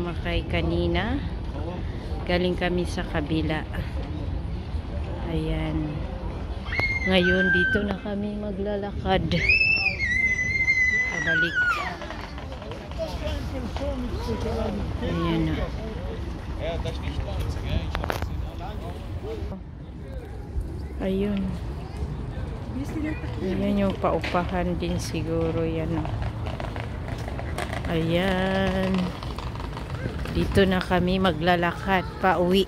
sumakay kanina. Galing kami sa kabila. Ayan. Ngayon dito na kami maglalakad. Pabalik. Ayan na. Ayun. Ayan yung paupahan din siguro yan. Ayan. Dito na kami maglalakad pa uwi.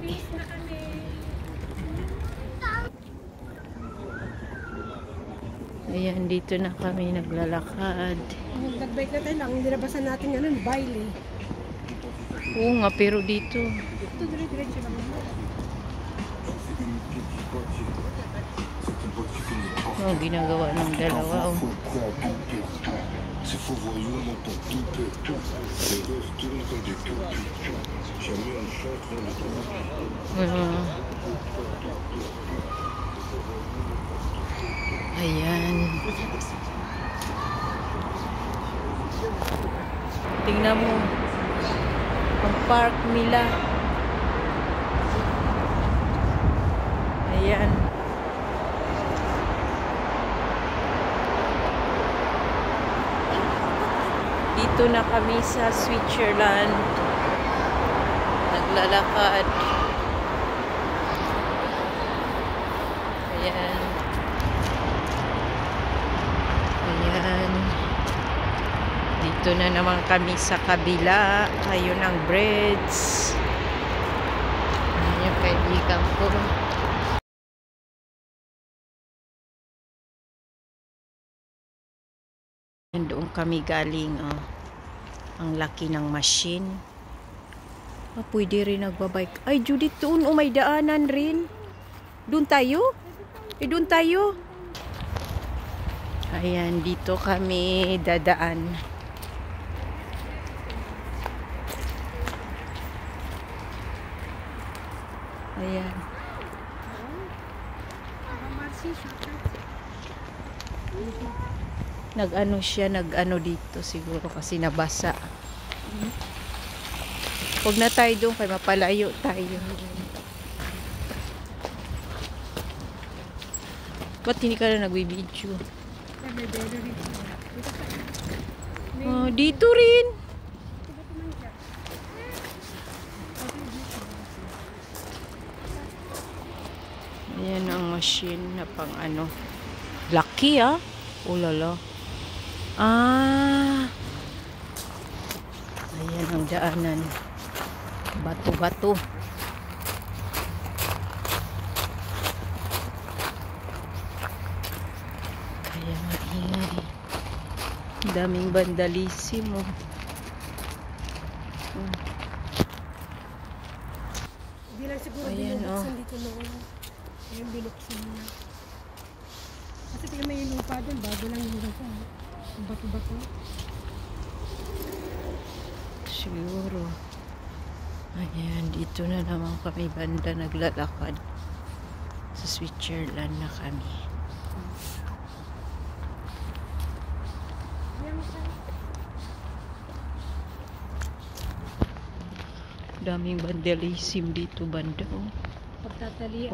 Ayan, dito na kami naglalakad. Nagbike na tayo lang, hindi nabasan natin yan, baile. Oo nga, pero dito. Ito, dire-diretso lang. Oh, ginagawa ng dalawa. Oh. Ayan. Tingnan mo. Ang park nila. Ayan. Dito na kami sa Switzerland. Naglalakad. Ayan. Ayan. Dito na naman kami sa kabila. Ayun ang bridge. Ayan yung kaibigan ko. Doon kami galing. Oh. Ang laki ng machine. Ah, pwede rin nagbabike. Ay, Judith, doon. Oh, may daanan rin. Doon tayo? Doon tayo. Ayan, dito kami dadaan. Ayan. Nag-ano siya, nag-ano dito siguro kasi nabasa. Huwag na tayo doon kaya mapalayo tayo. Ba't hindi ka na nagbibidyo? Oh, dito rin. Ayan ang machine na pang ano. Laki ah. Ulala. Ah. Ayan ang daanan. Bato-bato. Kaya maingay. Daming vandalismo. Hindi lang siguro binubuksan dito noon. Ayan, binuksan niya. Kasi tingnan may lupa doon, bago lang yung lupa. Ang bato-bato. Siguro. Ayan, dito na naman kami banda naglalakad. Sa Switzerland na kami. Daming vandalism dito banda. Oh.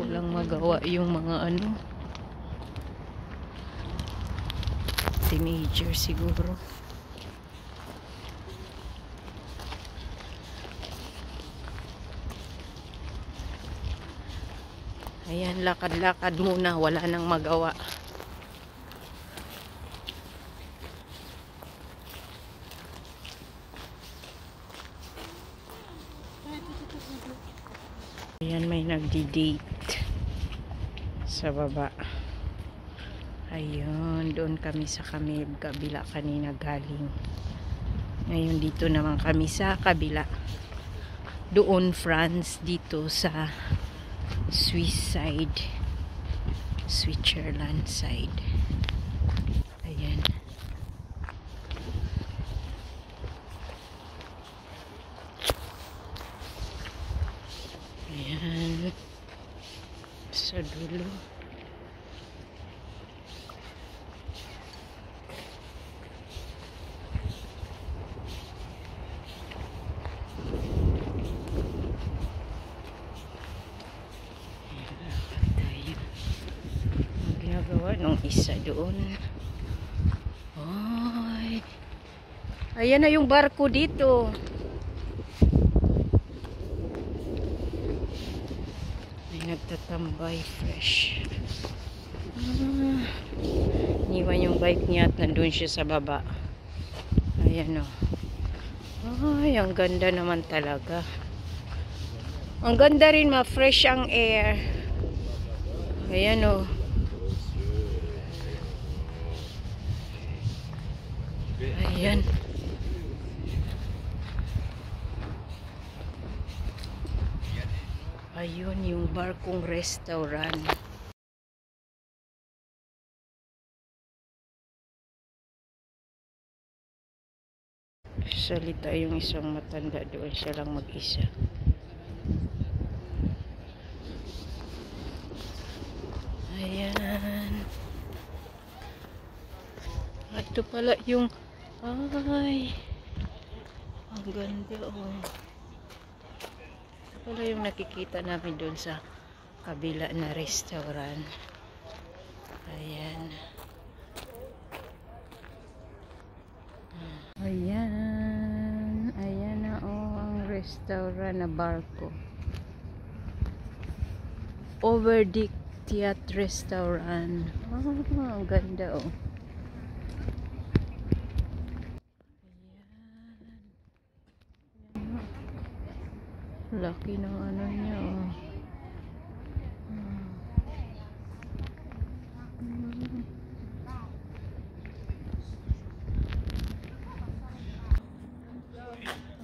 Walang magawa yung mga ano. Teenager siguro. Ayan, lakad-lakad muna. Wala nang magawa. Ayan, may nagdi-date sa baba. Ayun, doon kami sa kabila kanina galing. Ngayon dito naman kami sa kabila. Doon France, dito sa Swiss side. Switzerland side. Ayan. Ayan. Sa dulo. Anong isa doon? Ay. Ayan na yung barko dito. Ay, nagtatambay fresh. Iniwan yung bike niya at nandun siya sa baba. Ayan o. Ay, ang ganda naman talaga. Ang ganda rin, ma-fresh ang air. Ayan o. Ayan. Ayun yung barkong restaurant. Salita yung isang matanda doon, siya lang mag-isa. Ayan. Ito pala yung ay, ang ganda oh. Ito pala yung nakikita namin doon sa kabila na restaurant. Ayan. Ayan. Ayan na oh, ang restaurant na barko. Overdick Theatre Restaurant. Oh, ang ganda oh. Laki ng ano niya oh.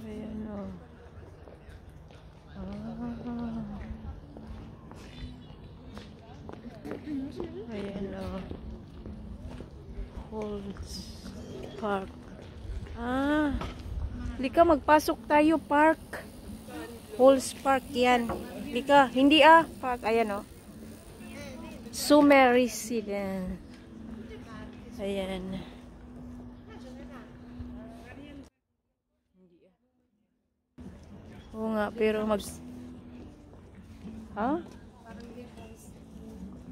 Ayan oh. Ayan oh. Holds Park. Lika, magpasok tayo park. Halls Park yan. Lika, hindi park. Ayan o. Summer Residence. Ayan. Oo nga, pero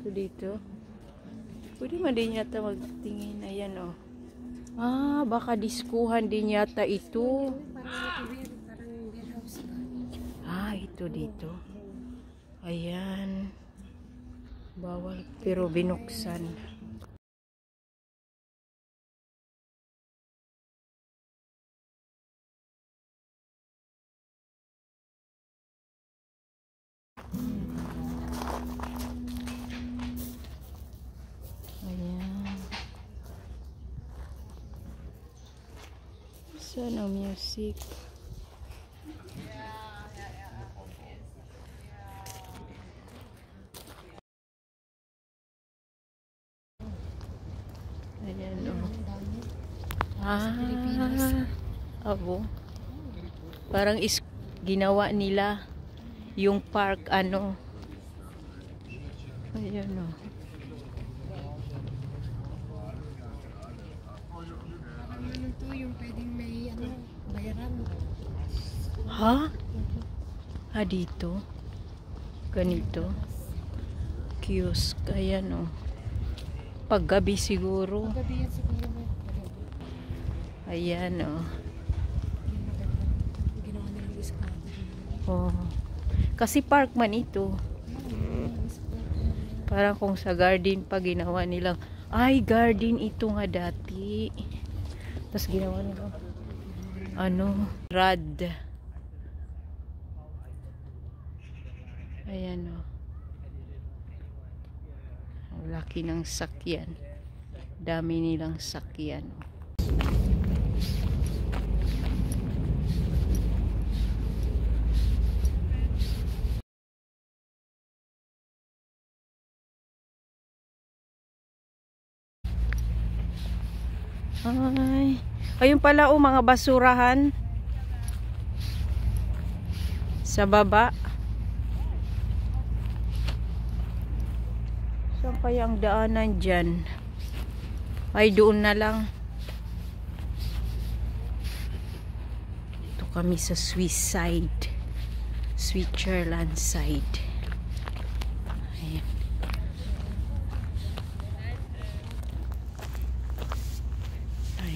Ito dito. Pwede man din yata magtingin. Ayan o. Baka diskuhan din yata ito. Ito dito. Ayan. Bawal pero binuksan. Ayan. Sana music. Ayan o. Abo. Parang ginawa nila yung park ano. Ayan o. Ano to yung pwedeng may bayaran. Dito. Ganito. Kiosk. Ayan o. Paggabi siguro. Paggabi yan siguro. Ayan o. Ginawa nilang eskwado. Oh. Kasi park man ito. Parang kung sa garden pa ginawa nilang. Ay, garden ito nga dati. Tapos ginawa nilang rad. Ayan o. Ang laki ng sakyan. Dami nilang sakyan. Ayun pala mga basurahan sa baba. Saan kaya ang daanan dyan? Ay, doon na lang. Ito kami sa Swiss side. Switzerland side. Ayan.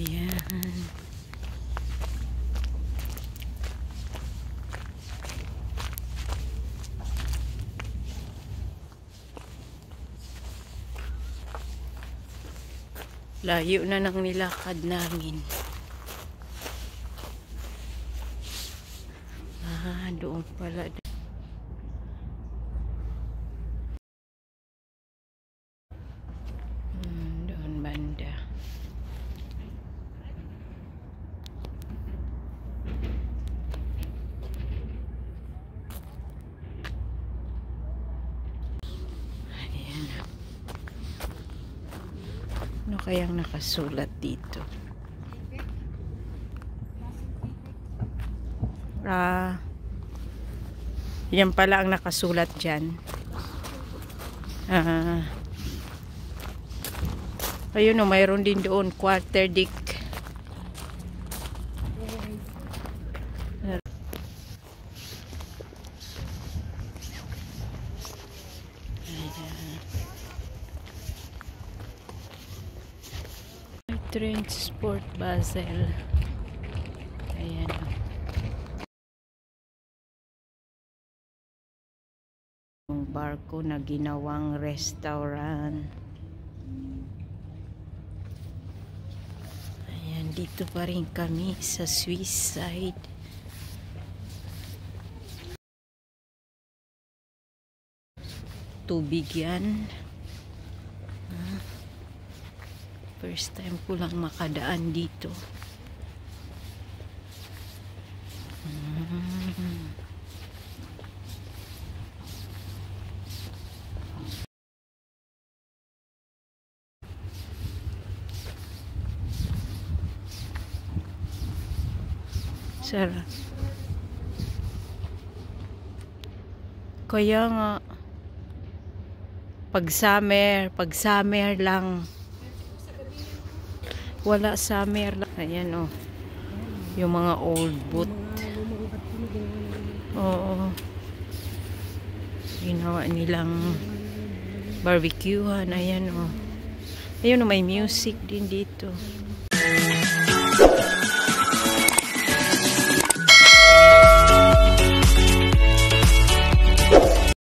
Ayan. Layo na ng nilakad namin. Doon pala. Doon banda. Ayan. Ano kayang nakasulat dito? Yan pala ang nakasulat dyan. Ayun o, mayroon din doon, quarter deck. Transport Basel. Ayan o. Yung barko na ginawang restaurant. Ayan, dito pa rin kami sa Swiss side. Tubig yan. First time ko lang makadaan dito. Sarap. Kaya nga pag summer lang. Wala summer lang. Ayan o. Yung mga old boat. Oo. Ginawa nilang barbecuehan. Ayan o. Ayun o, may music din dito.